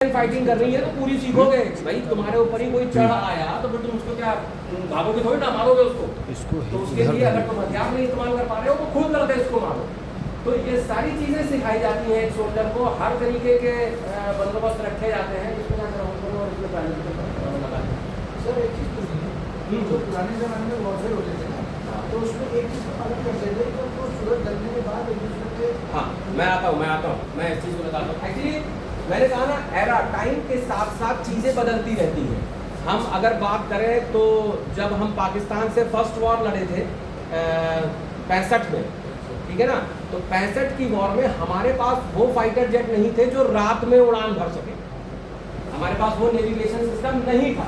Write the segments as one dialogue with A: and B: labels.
A: Fighting कर रही है तो पूरी सीखोगे। भाई तुम्हारे ऊपर ही कोई चढ़ आया तो फिर तुम उसको क्या भागोगे थोड़ी ना, मारोगे उसको। तो उसके लिए अगर तुम हथियार नहीं इस्तेमाल कर पा रहे हो तो खुद गलत है, इसको मारो। तो ये सारी चीज़ें सिखाई जाती हैं एक सोल्जर को, हर तरीके के बंदोबस्त रखे जाते हैं जिसमें
B: सर एक चीज़ पूछनी, जो पुराने ज़माने में वॉरफेयर होते थे ना, तो उसमें एक चीज़ पालन करते थे कि उनको सूरज ढलने के बाद एक दूसरे के।
A: हाँ, मैं आता हूँ, मैं इस चीज़ को बताता हूँ। एक्चुअली मैंने कहा ना, एरा टाइम के साथ साथ चीज़ें बदलती रहती हैं। हम अगर बात करें तो जब हम पाकिस्तान से फर्स्ट वॉर लड़े थे 65 में, ठीक है ना, तो 65 की वॉर में हमारे पास वो फाइटर जेट नहीं थे जो रात में उड़ान भर सके, हमारे पास वो नेविगेशन सिस्टम नहीं था।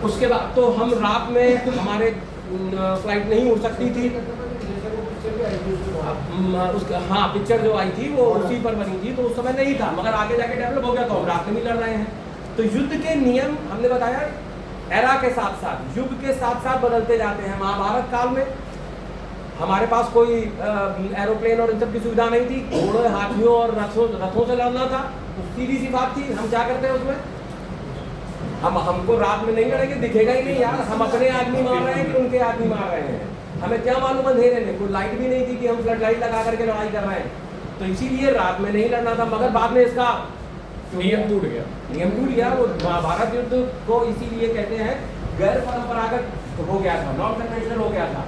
A: उसके बाद तो हम रात में हमारे फ्लाइट नहीं उड़ सकती थी। हाँ, पिक्चर जो आई थी वो उसी पर बनी थी, तो उस समय नहीं था, मगर आगे जाके डेवलप हो गया तो हम रात में भी लड़ रहे हैं। तो युद्ध के नियम हमने बताया एरा के साथ साथ, युग के साथ साथ बदलते जाते हैं। महाभारत काल में हमारे पास कोई एरोप्लेन और इन सब की सुविधा नहीं थी, घोड़े, हाथियों और रथों से लड़ना था। तो सीधी सी बात थी, हम क्या करते हैं उसमें, हमको रात में नहीं लड़ेंगे, दिखेगा ही नहीं यार, हम अपने आदमी मार रहे हैं कि उनके आदमी मार रहे हैं, हमें क्या मालूम अंधेरे में, कोई लाइट भी नहीं थी कि हम फ्लड लाइट लगा करके लड़ाई कर रहे हैं। तो इसीलिए रात में नहीं लड़ना था, मगर बाद में इसका नियम टूट गया। वो महाभारत युद्ध को इसीलिए कहते हैं गैर परंपरागत हो गया था, नॉन कन्वेंशनल हो गया था।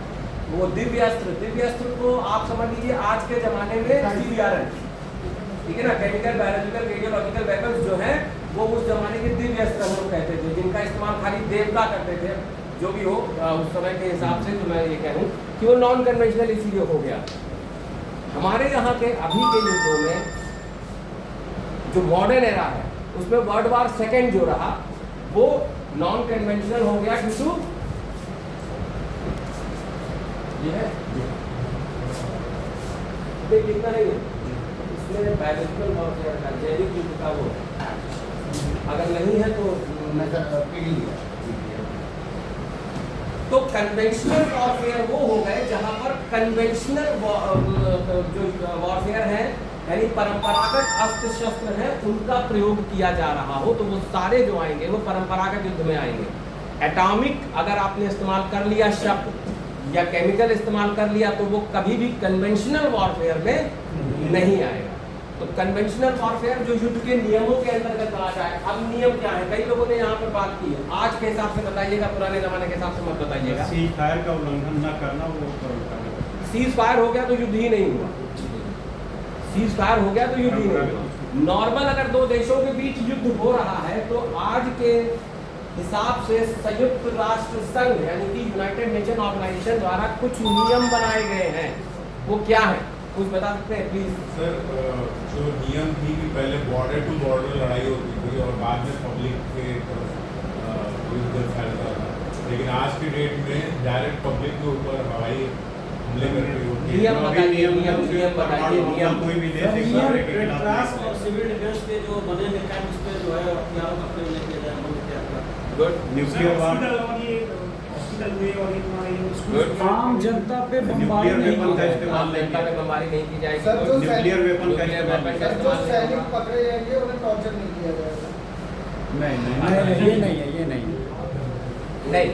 A: वो दिव्य अस्त्र को आप समझ लीजिए आज के जमाने में CBR है, ठीक है ना, केमिकल, बायोलॉजिकल, रेडियोलॉजिकल वेपन्स जो हैं वो उस जमाने के दिव्य अस्त्र हम लोग कहते थे, जिनका इस्तेमाल खाली देवता करते थे, जो भी हो उस समय के हिसाब से। तो मैं ये कहूँ कि वो नॉन कन्वेंशनल इसीलिए हो गया। हमारे यहाँ के अभी के युद्धों में जो मॉडर्न एरा है उसमें वर्ल्ड वॉर सेकेंड जो रहा वो नॉन कन्वेंशनल हो गया, ड्यू ये है कितना नहीं है इसमें बायोलॉजिकल वॉरफेयर का, जैविक युद्ध का वो अगर नहीं है तो तो कन्वेंशनल वॉरफेयर वो हो गए जहां पर कन्वेंशनल जो वॉरफेयर है यानी परंपरागत अस्त्र शस्त्र है उनका प्रयोग किया जा रहा हो, तो वो सारे जो आएंगे वो परंपरागत युद्ध में आएंगे। एटॉमिक अगर आपने इस्तेमाल कर लिया शब्द या केमिकल इस्तेमाल कर लिया तो वो कभी भी कन्वेंशनल वॉरफेयर में नहीं आएगा। तो कन्वेंशनल वॉरफेयर जो युद्ध के नियमों के अंतर्गत आ जाए। अब नियम क्या है, कई लोगों ने यहाँ पर बात की है, आज के हिसाब से बताइएगा, पुराने जमाने के हिसाब से मत बताइएगा।
C: सीज फायर का उल्लंघन न करना, वो
A: सीज फायर हो गया तो युद्ध ही नहीं हुआ, सीज फायर हो गया तो युद्ध ही नहीं हुआ। नॉर्मल अगर दो देशों के बीच युद्ध हो रहा है तो आज के हिसाब से संयुक्त राष्ट्र संघ यानी कि यूनाइटेड नेशन ऑर्गेनाइजेशन द्वारा कुछ नियम बनाए गए हैं। वो क्या है, कुछ बता सकते हैं प्लीज?
D: सर, जो नियम थी कि पहले बॉर्डर टू बॉर्डर लड़ाई होती थी और बाद में पब्लिक के युद्ध फैलता था, लेकिन आज के डेट में डायरेक्ट पब्लिक के ऊपर हवाई हमले करके होती है।
A: नियम बताइए, नियम बताइए, नियम
C: कोई भी देश
E: और सिविल डिफेंस के जो बने निकाय उस पर जो है हथियारों का प्रयोग नहीं किया जाए।
A: गुड।
C: न्यूक्लियर
B: आम जनता पे बमबारी नहीं की जाएगी।
A: आम जनता पे बमबारी नहीं की जाएगी।
B: सर, जो
C: न्यूक्लियर वेपन का
B: जो सैनिक पकड़े जाएंगे उन्हें टॉर्चर नहीं किया जाएगा।
C: नहीं,
B: ये नहीं है, ये नहीं
A: नहीं,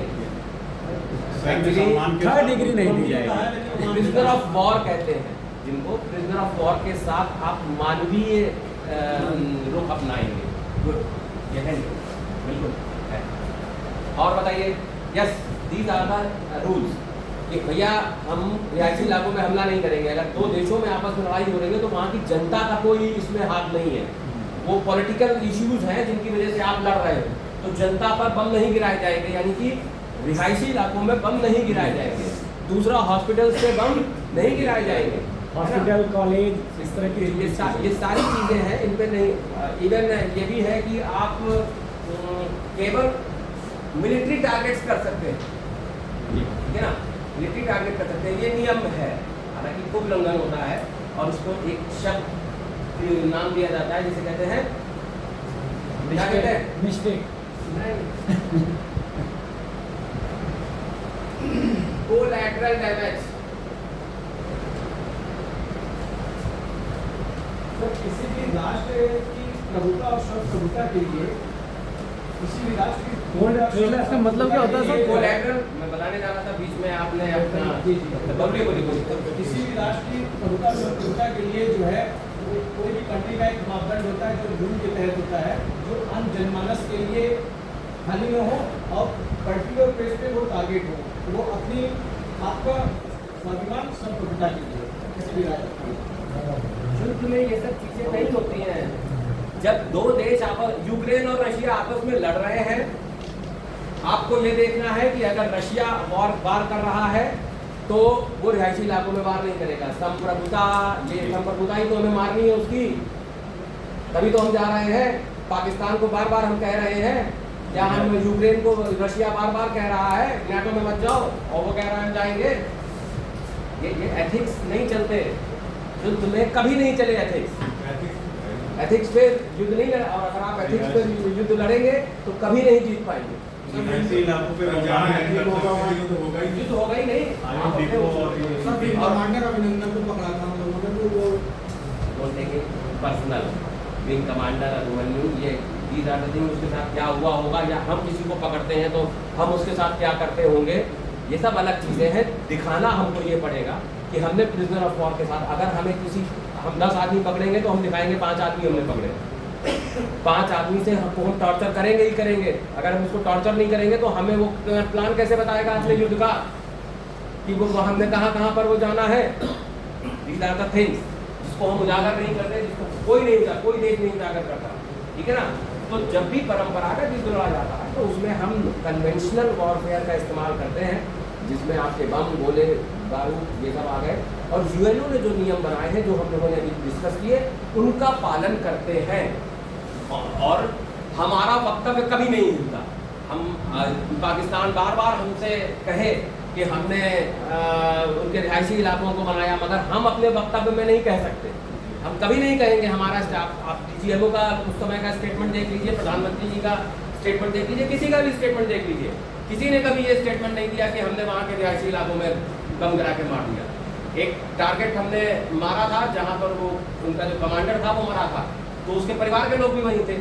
C: थर्ड डिग्री नहीं दी जाएगी।
A: प्रिजनर ऑफ वॉर कहते हैं जिनको, प्रिजनर ऑफ वॉर के साथ आप मानवीय रुख अपनाएंगे। गुड, ये है बिल्कुल है। और बताइए, yes these are the rules कि भैया हम रिहायशी इलाकों में हमला नहीं करेंगे। अगर दो देशों में आपस में लड़ाई हो रही है तो वहाँ की जनता का कोई इसमें हाथ नहीं है, वो पॉलिटिकल इश्यूज हैं जिनकी वजह से आप लड़ रहे हो, तो जनता पर बम नहीं गिराए जाएंगे, यानी कि रिहायशी इलाकों में बम नहीं गिराए जाएंगे। दूसरा, हॉस्पिटल से बम नहीं गिराए जाएंगे,
B: हॉस्पिटल, कॉलेज, इस तरह की
A: ये सारी चीज़ें हैं, इन पे नहीं। इवन ये भी है कि आप केवल मिलिट्री टारगेट्स कर सकते हैं, ठीक है ना, मिलिट्री टारगेट कर सकते हैं, ये नियम है। हालांकि खूब उल्लंघन होता है और उसको एक शब्द नाम दिया जाता है जिसे कहते हैं, क्या कहते हैं,
B: मिस्टेक।
A: Collateral damage.
B: तो किसी भी राष्ट्र की प्रभुता और सर्वप्रभुता के लिए किसी भी राष्ट्र की
C: इसका मतलब क्या होता है सर?
A: कोलैटरल मैं बताने जा रहा था बीच में आपने अपना
B: जी
A: बोलिए
B: किसी भी राष्ट्र की प्रभुता और सर्वप्रभुता के लिए जो है कोई भी कंट्री का एक मापदंड होता है जो रूल के तहत होता है, जो आम जनमानस के लिए हानि न हो और पर्टिकुलर प्लेस पे वो टारगेट हो, वो अपनी आपका स्वाभिमान सर्वप्रभुता के लिए किसी भी राष्ट्र की।
A: युद्ध में ये सब चीजें नहीं होती हैं। जब दो देश यूक्रेन और रशिया आपस में लड़ रहे हैं, आपको ये देखना है कि अगर रशिया वार कर रहा है तो वो रिहायशी इलाकों में वार नहीं करेगा। संप्रभुता ही तो हमें मारनी है उसकी, तभी तो हम जा रहे हैं। पाकिस्तान को बार बार हम कह रहे हैं, क्या हम यूक्रेन को रशिया बार बार कह रहा है नाटो में मत जाओ, और वो कह रहा है हम जाएंगे। ये एथिक्स नहीं चलते युद्ध में, कभी नहीं चले एथिक्स पे युद्ध नहीं लड़ा। और अगर आप एथिक्स पे युद्ध लड़ेंगे तो कभी नहीं जीत पाएंगे।
C: ऐसे इलाकों पे
D: जहाँ
C: जहाँ
D: एथिक्स होगा ही
A: युद्ध होगा ही नहीं। आप अपने
B: सब विंग कमांडर अभिनंदन को पकड़ा था हम लोगों ने, तो वो
A: बोलते हैं पर्सनल विंग कमांडर अभिमन्यु, ये these are the things, उसके साथ क्या हुआ होगा, या हम किसी को पकड़ते हैं तो हम उसके साथ क्या करते होंगे, ये सब अलग चीज़ें हैं। दिखाना हमको ये पड़ेगा कि हमने प्रिजनर ऑफ वॉर के साथ, अगर हमें हम 10 आदमी पकड़ेंगे तो हम दिखाएंगे 5 आदमी हमने पकड़े। 5 आदमी से हम टॉर्चर करेंगे ही करेंगे। अगर हम उसको टॉर्चर नहीं करेंगे तो हमें वो प्लान कैसे बताएगा असली युद्ध का, कि वो हमने कहाँ पर वो जाना है। These are the things जिसको हम उजागर नहीं करते, जिसको कोई देश नहीं उजागर करता, ठीक है ना। तो जब भी परंपरागत युद्ध लड़ा जाता है तो उसमें हम कन्वेंशनल वॉरफेयर का इस्तेमाल करते हैं, जिसमें आपके बम, गोले, बारूद ये सब आ गए। और यूएनओ ने जो नियम बनाए हैं, जो हम लोगों ने अभी डिस्कस किए, उनका पालन करते हैं। और हमारा वक्तव्य कभी नहीं हिलता। हम पाकिस्तान बार बार हमसे कहे कि हमने उनके रिहायशी इलाकों को बनाया, मगर हम अपने वक्तव्य में नहीं कह सकते। हम कभी नहीं कहेंगे। हमारा आप DGMO का उस समय का स्टेटमेंट देख लीजिए, प्रधानमंत्री जी का स्टेटमेंट देख लीजिए, किसी का भी स्टेटमेंट देख लीजिए, किसी ने कभी ये स्टेटमेंट नहीं दिया कि हमने वहाँ के रिहायशी इलाकों में बम गिरा के मार दिया। एक टारगेट हमने मारा था जहाँ पर वो उनका जो कमांडर था वो मरा था, तो उसके परिवार के लोग भी वहीं थे।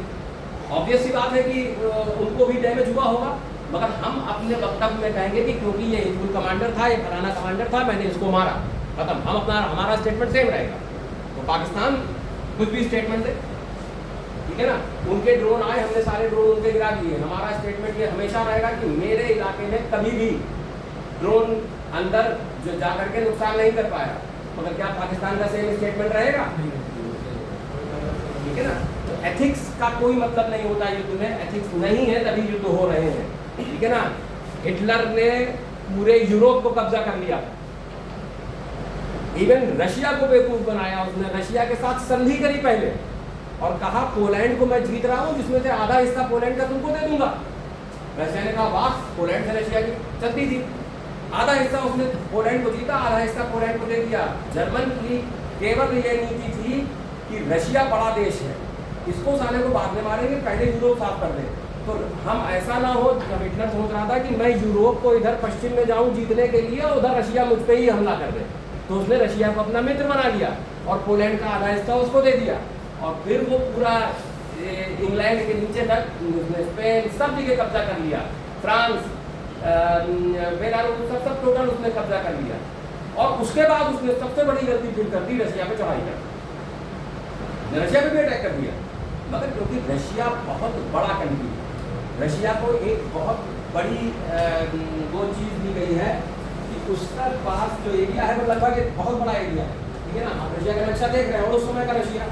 A: ऑब्वियस सी बात है कि उनको भी डैमेज हुआ होगा, मगर हम अपने वक्तव्य में कहेंगे कि क्योंकि ये हिजबुल कमांडर था, ये फलाना कमांडर था, मैंने इसको मारा, खत्म। हम हमारा स्टेटमेंट सेम रहेगा। तो पाकिस्तान कुछ भी स्टेटमेंट दे, ठीक है ना। उनके ड्रोन आए, हमने सारे ड्रोन उनके गिरा दिए। हमारा स्टेटमेंट ये हमेशा रहेगा कि मेरे इलाके में कभी भी ड्रोन अंदर जो जाकर के नुकसान नहीं कर पाया। मगर क्या पाकिस्तान का सेम स्टेटमेंट रहेगा? ठीक है ना। तो एथिक्स का कोई मतलब नहीं होता युद्ध में। एथिक्स नहीं है तभी युद्ध हो रहे हैं, ठीक है ना। हिटलर ने पूरे यूरोप को कब्जा कर लिया, इवन रशिया को बेवकूफ बनाया। उसने रशिया के साथ संधि करी पहले और कहा पोलैंड को मैं जीत रहा हूँ, जिसमें से आधा हिस्सा पोलैंड का तुमको दे दूंगा। रशिया ने कहा वाह, पोलैंड से रशिया की चलती थी, आधा हिस्सा उसने पोलैंड को जीता, आधा हिस्सा पोलैंड को दे दिया। जर्मन की केवल ये नीति थी कि रशिया बड़ा देश है, इसको साले को बाद में मारेंगे, पहले यूरोप साफ कर दें। तो हम ऐसा ना हो, जब हिटलर सोच रहा था कि मैं यूरोप को इधर पश्चिम में जाऊं जीतने के लिए, उधर रशिया मुझ पर ही हमला कर दे, तो उसने रशिया को अपना मित्र बना लिया और पोलैंड का आधा हिस्सा उसको दे दिया। और फिर वो पूरा इंग्लैंड के नीचे तक स्पेन सब जगह कब्जा कर लिया, फ्रांस, बेलारूस सब टोटल उसने कब्जा कर लिया। और उसके बाद उसने सबसे बड़ी गलती फिर कर दी, रशिया पे चढ़ाई कर दी, रशिया पे भी अटैक कर दिया। मगर क्योंकि रशिया बहुत बड़ा कंट्री है, रशिया को एक बहुत बड़ी वो चीज़ दी गई है कि उसका पास जो एरिया है वो लगभग एक बहुत बड़ा एरिया है, ठीक है ना। आप रशिया का नक्शा देख रहे हैं, और उस समय का रशिया,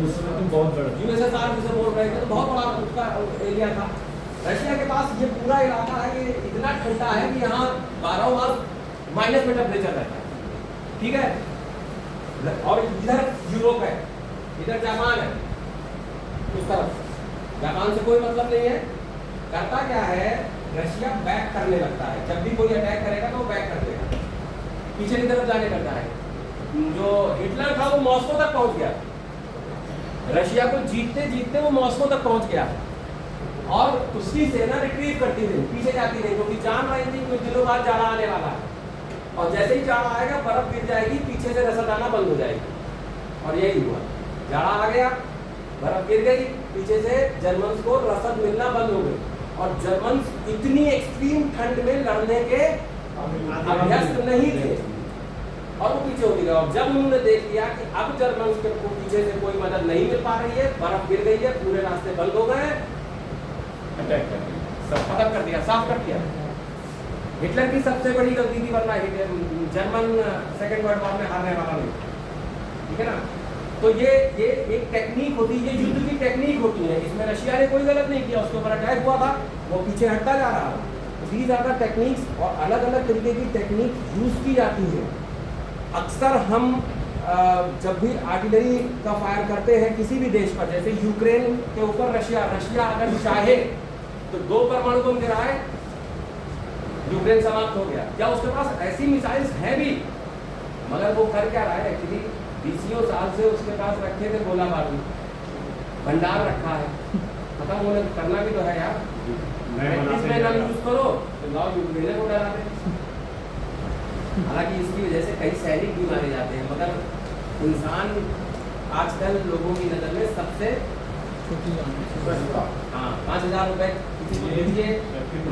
C: उस समय तो बहुत बड़ा
A: USSR जिसे बोल रहे थे, तो बहुत बड़ा उसका एरिया था। रशिया के पास ये पूरा इलाका है, ये इतना ठंडा है कि यहाँ 12 मास माइनस में टेम्परेचर रहता है, ठीक है। और इधर यूरोप है, इधर जापान है, उस तरफ जापान से कोई मतलब नहीं है। करता क्या है, रशिया बैक करने लगता है, जब भी कोई अटैक करेगा तो वो बैक कर देगा, पीछे की तरफ जाने लगता है। जो हिटलर था वो मॉस्को तक पहुंच गया, रशिया को जीतते जीतते वो मॉस्को तक पहुंच गया, और उसकी सेना रिट्रीव करती रही, पीछे जाती रही, क्योंकि जान रही थी कुछ दिनों बाद जाड़ा आने वाला है, और जैसे ही जाड़ा आएगा बर्फ गिर जाएगी, पीछे से रसद आना बंद हो जाएगी। और यही हुआ, जाड़ा आ गया, बर्फ गिर गई, पीछे से जर्मन्स को रसद मिलना बंद हो गई और जर्मन्स इतनी एक्सट्रीम ठंड में लड़ने के अभ्यस्त नहीं थे और वो पीछे होती गए। और जब उन्होंने देख लिया कि अब जर्मन्स के पीछे से कोई मदद नहीं मिल पा रही है, बर्फ गिर गई है, पूरे रास्ते बंद हो गए,
C: अटैक कर दिया,
A: खत्म कर दिया, साफ कर दिया। हिटलर की सबसे बड़ी गलती थी, वरना जर्मन सेकेंड वर्ल्ड वॉर में हारने वाला नहीं, ठीक है ना। तो ये एक टेक्निक होती है, ये युद्ध की टेक्निक होती है। इसमें रशिया ने कोई गलत नहीं किया, उसके ऊपर अटैक हुआ था, वो पीछे हटता जा रहा था। दीज आर द टेक्निक्स और अलग अलग तरीके की टेक्निक यूज की जाती है। अक्सर हम जब भी आर्टिलरी का फायर करते हैं किसी भी देश पर, जैसे यूक्रेन के ऊपर रशिया अगर चाहे तो 2 परमाणु बम गिराए, यूक्रेन समाप्त हो गया। क्या उसके पास ऐसी मिसाइल्स हैं भी, मगर वो कर क्या रहा है एक्चुअली, 20 साल से उसके पास रखे थे गोला बारूद, भंडार रखा है, खत्म होने करना भी तो है यार। प्रैक्टिस में ना यूज करो तो लाओ यूक्रेन को डरा दे। हालांकि इसकी वजह से कई सैनिक भी मारे जाते हैं, मगर इंसान आजकल लोगों की नज़र में सबसे हाँ 5,000 रुपए किसी को दीजिए,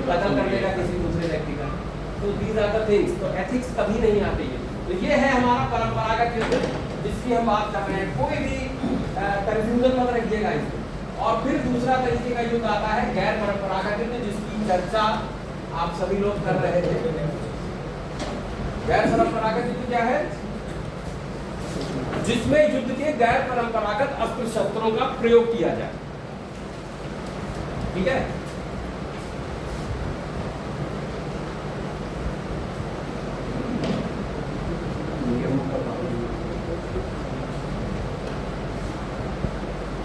A: कत्ल कर देगा किसी दूसरे व्यक्ति का। तो दीज आर द थिंग्स, तो एथिक्स कभी नहीं आती है। तो ये है हमारा परंपरागत युद्ध जिसकी हम बात कर रहे हैं, कोई भी कंफ्यूजन मत रखिएगा इसमें। और फिर दूसरा तरीके का युद्ध आता है गैर परंपरागत युद्ध, जिसकी चर्चा आप सभी लोग कर रहे थे। गैर परंपरागत युद्ध क्या है? जिसमें युद्ध के गैर परंपरागत अस्त्र शस्त्रों का प्रयोग किया जाए, ठीक है।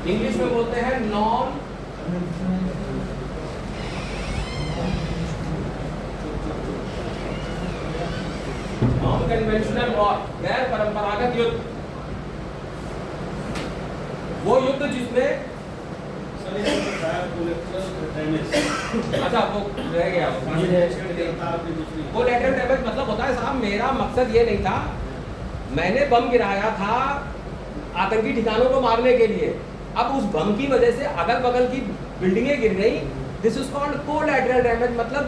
A: इंग्लिश में बोलते हैं नॉन कन्वेंशनल वॉर, गैर परंपरागत युद्ध। वो युद्ध जिसमें अच्छा वो रह गया, वो लेटरल डैमेज मतलब होता है साहब, मेरा मकसद ये नहीं था, मैंने बम गिराया था आतंकी ठिकानों को मारने के लिए, अब उस बम की वजह से अगल बगल की बिल्डिंगें गिर गई, this is called collateral damage. मतलब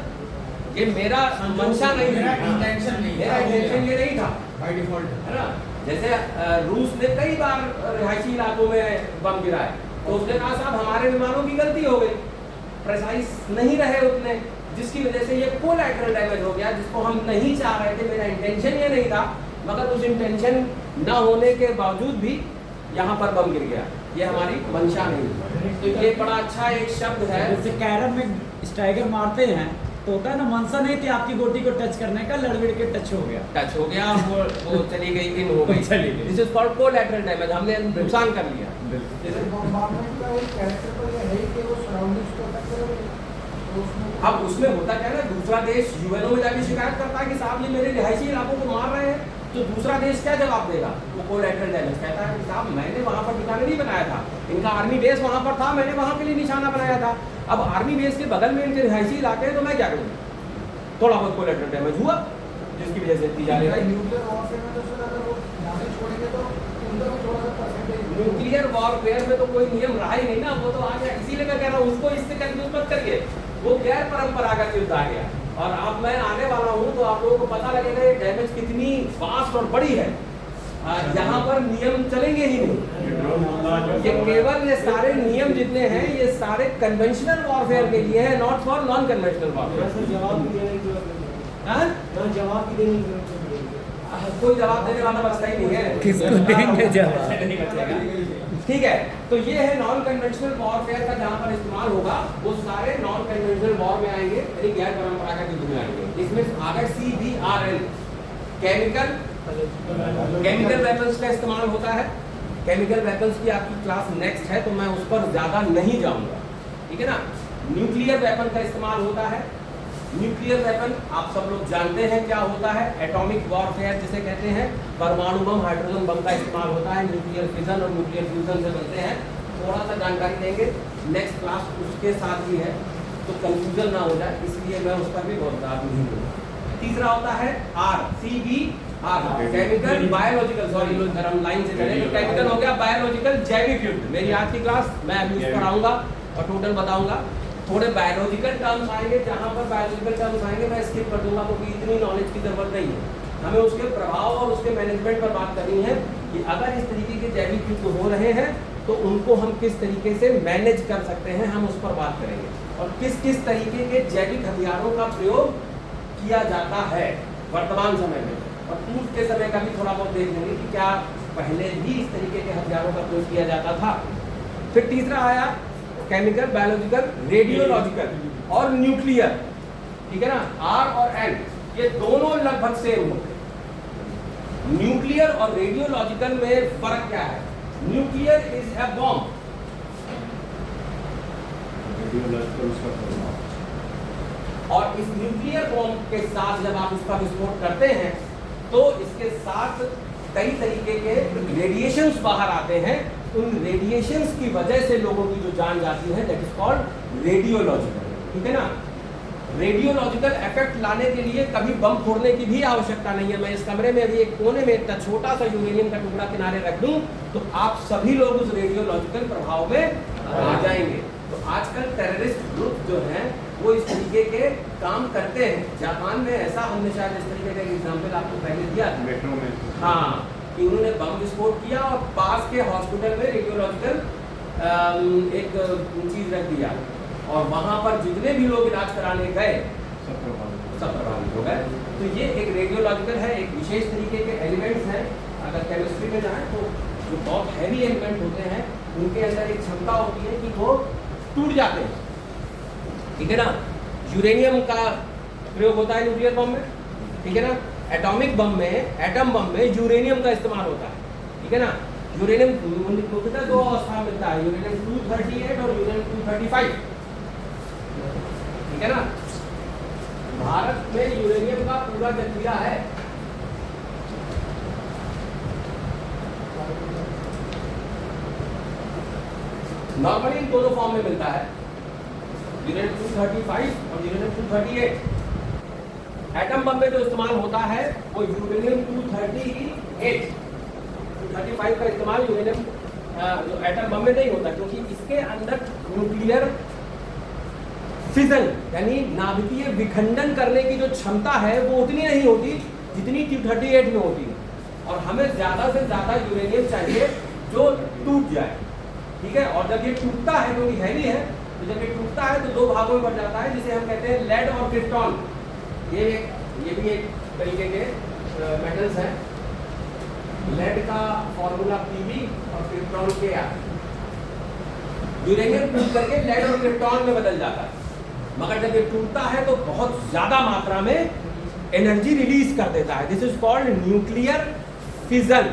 A: ये मेरा मंशा नहीं था, मेरा इंटेंशन ये नहीं था बाय डिफॉल्ट, है ना। जैसे रूस ने कई बार रिहायशी इलाकों में बम गिराए, तो उसने कहा साहब हमारे विमानों की गलती हो गई, प्रेसाइज नहीं रहे उतने, जिसकी वजह से ये कोलैटरल डैमेज हो गया, जिसको हम नहीं चाह रहे थे। मेरा इंटेंशन ये नहीं था, मगर उस इंटेंशन न होने के बावजूद भी यहाँ पर बम गिर गया, ये हमारी मंशा नहीं। तो ये बड़ा अच्छा एक शब्द है।
E: जैसे कैरम में स्ट्राइकर मारते हैं तो होता है ना, मनसा नहीं थी आपकी गोटी को टच करने का, लड़बिड़ के टच हो गया,
A: वो चली गई, इन हो गई, चली गई। This is called collateral damage, हमने नुकसान कर लिया। अब उसमें होता क्या है ना, दूसरा देश यूएनओ में जाके शिकायत करता है कि साहब ये मेरे रिहायशी इलाकों को मार रहे हैं, तो दूसरा देश क्या जवाब देगा? वो कोलैटरल डैमेज कहता है कि साहब मैंने वहाँ पर ठिकाना नहीं बनाया था, इनका आर्मी बेस वहाँ पर था, मैंने वहाँ के लिए निशाना बनाया था, अब आर्मी बेस के बगल में इनके रिहायशी इलाके हैं, तो मैं क्या करूँ? थोड़ा बहुत कोलैटरल डैमेज हुआ, जिसकी वजह से न्यूक्लियर वॉरफेयर में तो कोई नियम रहा ही नहीं ना, वो तो आ गया। इसीलिए मैं कह रहा हूँ उसको इससे कंफ्यूज मत करिए, वो गैर परंपरागत युद्ध आ गया। और अब मैं आने वाला हूँ तो आप लोगों को पता लगेगा ये डैमेज कितनी वास्ट और बड़ी है। यहाँ पर नियम चलेंगे ही नहीं, ये केवल ये सारे नियम जितने हैं ये सारे कन्वेंशनल वॉरफेयर के लिए है, not for non conventional warfare.
E: जवाब भी देने की जवाब भी देने की
A: कोई जवाब देने वाला बचता ही नहीं है,
C: किसको देंगे जवाब?
A: नहीं बचेगा। ठीक है, तो ये है नॉन कन्वेंशनल वॉरफेयर का जहाँ पर इस्तेमाल होगा, वो सारे नॉन कन्वेंशनल वॉर में आएंगे, यानी गैर परंपरागत युद्ध में आएंगे। इसमें आगे CBRN केमिकल वेपन्स का इस्तेमाल होता है। केमिकल वेपन्स की आपकी क्लास नेक्स्ट है, तो मैं उस पर ज़्यादा नहीं जाऊँगा, ठीक है ना। न्यूक्लियर वेपन का इस्तेमाल होता है। न्यूक्लियर वेपन आप सब लोग जानते हैं क्या होता है, एटॉमिक वॉरफेयर जिसे कहते हैं, परमाणु बम, हाइड्रोजन बम का इस्तेमाल होता है, न्यूक्लियर फिजन और न्यूक्लियर फ्यूजन से बनते हैं। थोड़ा सा जानकारी देंगे, नेक्स्ट क्लास उसके साथ भी है, तो कंफ्यूजन ना हो जाए, इसलिए मैं उस पर भी बहुत ज़्यादा नहीं दूँगा। तीसरा होता है CBRN chemical biological, sorry sir हम लाइन से चले, तो केमिकल हो गया, बायोलॉजिकल जैविक युद्ध। मेरी आज की क्लास मैं अभी उस पर आऊंगा और टोटल बताऊंगा। थोड़े बायोलॉजिकल टर्म्स आएंगे, जहाँ पर बायोलॉजिकल टर्म्स आएंगे मैं स्किप कर दूंगा क्योंकि इतनी नॉलेज की जरूरत नहीं है। हमें उसके प्रभाव और उसके मैनेजमेंट पर बात करनी है कि अगर इस तरीके के जैविक युद्ध हो रहे हैं तो उनको हम किस तरीके से मैनेज कर सकते हैं, हम उस पर बात करेंगे। और किस किस तरीके के जैविक हथियारों का प्रयोग किया जाता है वर्तमान समय में, और पूर्व के समय का भी थोड़ा बहुत देख लेंगे कि क्या पहले भी इस तरीके के हथियारों का प्रयोग किया जाता था। फिर तीसरा आया केमिकल, बायोलॉजिकल, रेडियोलॉजिकल और न्यूक्लियर, ठीक है ना। आर और एन ये दोनों लगभग सेम होते हैं। न्यूक्लियर और रेडियोलॉजिकल में फर्क क्या है? न्यूक्लियर इज अ बॉम्ब, और इस न्यूक्लियर बॉम्ब के साथ जब आप इसका विस्फोट करते हैं तो इसके साथ कई तरीके के रेडिएशंस बाहर आते हैं। उन रेडिएशंस की वजह से लोगों की जो जान जाती है, दैट इज कॉल्ड रेडियोलॉजिकल, ठीक है ना। रेडियोलॉजिकल इफेक्ट लाने के लिए कभी बम फोड़ने की भी आवश्यकता नहीं है। मैं इस कमरे में अभी एक कोने में इतना छोटा सा यूरेनियम का टुकड़ा किनारे रख दूं तो आप सभी लोग उस रेडियोलॉजिकल प्रभाव में आ जाएंगे। तो आजकल टेररिस्ट ग्रुप जो हैं वो इस तरीके के काम करते हैं। जापान में ऐसा, हमने शायद इस तरीके का एग्जाम्पल आपको पहले दिया था
D: मेट्रो में,
A: हाँ, कि उन्होंने बम विस्फोट किया और पास के हॉस्पिटल में रेडियोलॉजिकल एक चीज रख दिया, और वहां पर जितने भी लोग इलाज कराने गए सब प्रभावित हो गए। तो ये एक रेडियोलॉजिकल है, एक विशेष तरीके के एलिमेंट्स हैं। अगर केमिस्ट्री में जाएं तो जो बहुत हैवी एलिमेंट होते हैं उनके अंदर एक क्षमता होती है कि वो टूट जाते हैं, ठीक है ना। यूरेनियम का प्रयोग होता है न्यूक्लियर बम में, ठीक है ना। एटॉमिक बम में, एटम बम में यूरेनियम का इस्तेमाल होता है, ठीक है ना। यूरेनियम मुख्यतः दो अवस्था में मिलता है, यूरेनियम 238 और यूरेनियम 235, ठीक है ना। भारत में यूरेनियम का पूरा जखीरा है। नॉर्मली इन दोनों फॉर्म में मिलता है, यूरेनियम 235 और यूरेनियम 238। एटम बम में जो इस्तेमाल होता है वो यूरेनियम 238, 235 का इस्तेमाल यूरेनियम जो एटम बम में नहीं होता, क्योंकि इसके अंदर न्यूक्लियर फिजन यानी नाभिकीय विखंडन करने की जो क्षमता है वो उतनी नहीं होती जितनी 238 में होती है। और हमें ज्यादा से ज्यादा यूरेनियम चाहिए जो टूट जाए, ठीक है। और जब ये टूटता है, क्योंकि हैवी है, तो जब ये टूटता है तो दो भागों में बढ़ जाता है, जिसे हम कहते हैं लेड और क्रिप्टॉन। ये भी एक तरीके के मेटल्स हैं। लेड का फॉर्मूला Pb और क्रिप्टॉन Kr। यूरेनियम टूट करके लेड और क्रिप्टॉन में बदल जाता है, मगर जब ये टूटता है तो बहुत ज्यादा मात्रा में एनर्जी रिलीज कर देता है। This is called nuclear fission,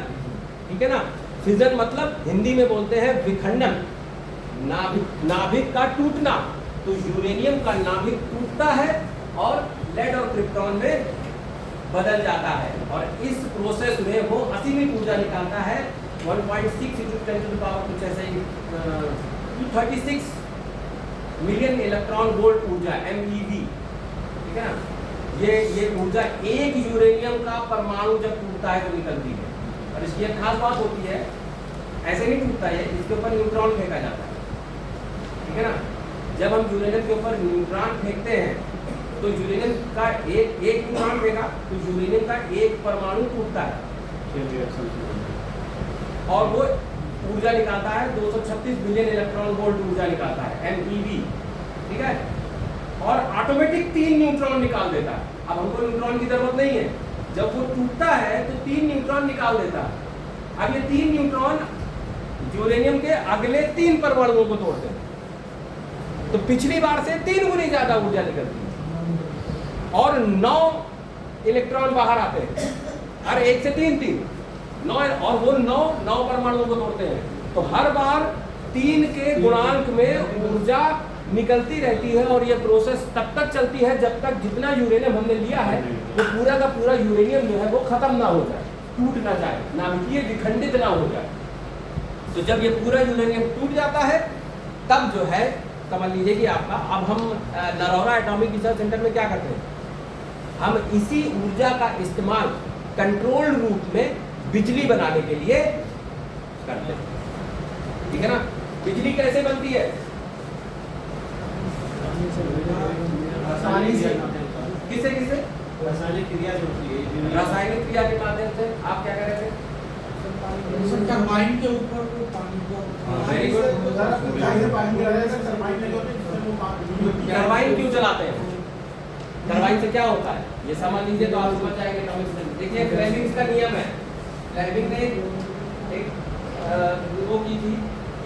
A: ठीक है ना। फिजन मतलब हिंदी में बोलते हैं विखंडन, नाभिक का टूटना। तो यूरेनियम का नाभिक टूटता है और लेड और क्रिप्टॉन में बदल जाता है, और इस प्रोसेस में वो असीमित ऊर्जा निकालता है। 1.6 × 10⁻, कुछ ऐसे ही 236 मिलियन इलेक्ट्रॉन वोल्ट ऊर्जा, MeV, ठीक है ना। ये ऊर्जा एक यूरेनियम का परमाणु जब टूटता है तो निकलती है। और इसकी एक खास बात होती है, ऐसे नहीं टूटता है, इसके ऊपर न्यूट्रॉन फेंका जाता है, ठीक है ना। जब हम यूरेनियम के ऊपर न्यूट्रॉन फेंकते हैं तो यूरेनियम का एक न्यूट्रॉन फेंका तो यूरेनियम का एक परमाणु टूटता है और वो ऊर्जा निकालता है, 236 बिलियन इलेक्ट्रॉन वोल्ट ऊर्जा निकालता है, MeV, ठीक है। और ऑटोमेटिक 3 न्यूट्रॉन निकाल देता है। अब हमको न्यूट्रॉन की जरूरत नहीं है, जब वो टूटता है तो 3 न्यूट्रॉन निकाल देता है। अब ये 3 न्यूट्रॉन यूरेनियम के अगले 3 परमाणुओं को तोड़ते हैं, तो पिछली बार से 3 गुनी ज्यादा ऊर्जा निकलती है और 9 इलेक्ट्रॉन बाहर आते हैं, हर एक से 3 9, और वो 9 परमाणुओं को तोड़ते हैं। तो हर बार 3 के गुणांक में ऊर्जा निकलती रहती है, और ये प्रोसेस तब तक चलती है जब तक जितना यूरेनियम हमने लिया है वो पूरा का पूरा यूरेनियम जो है वो खत्म ना हो जाए, टूट ना जाए, नाभिकीय विखंडित ना हो जाए। तो जब ये पूरा यूरेनियम टूट जाता है तब जो है, समझ लीजिए कि आपका, अब हम नरौरा एटॉमिक रिसर्च सेंटर में क्या करते हैं, हम इसी ऊर्जा का इस्तेमाल कंट्रोल्ड रूप में बिजली बनाने के लिए करते हैं। ठीक है ना? बिजली कैसे बनती है?
B: आसानी से
A: किसे किसे?
B: रासायनिक क्रिया जो होती है
A: रासायनिक क्रिया के माध्यम से। आप क्या कह रहे थे?
F: टरबाइन के ऊपर वो पानी को
A: वेरी गुड। टरबाइन क्यों चलाते हैं? टरबाइन से क्या होता है ये समझ लीजिए तो आप समझ जाएंगे टॉपिक में। देखिए फ्लेमिंग्स का नियम है। फ्लेमिंग ने एक वो की थी,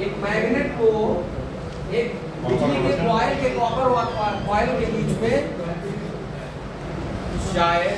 A: एक मैग्नेट को एक बिजली के कॉइल के कॉपर कॉइल के बीच में शायद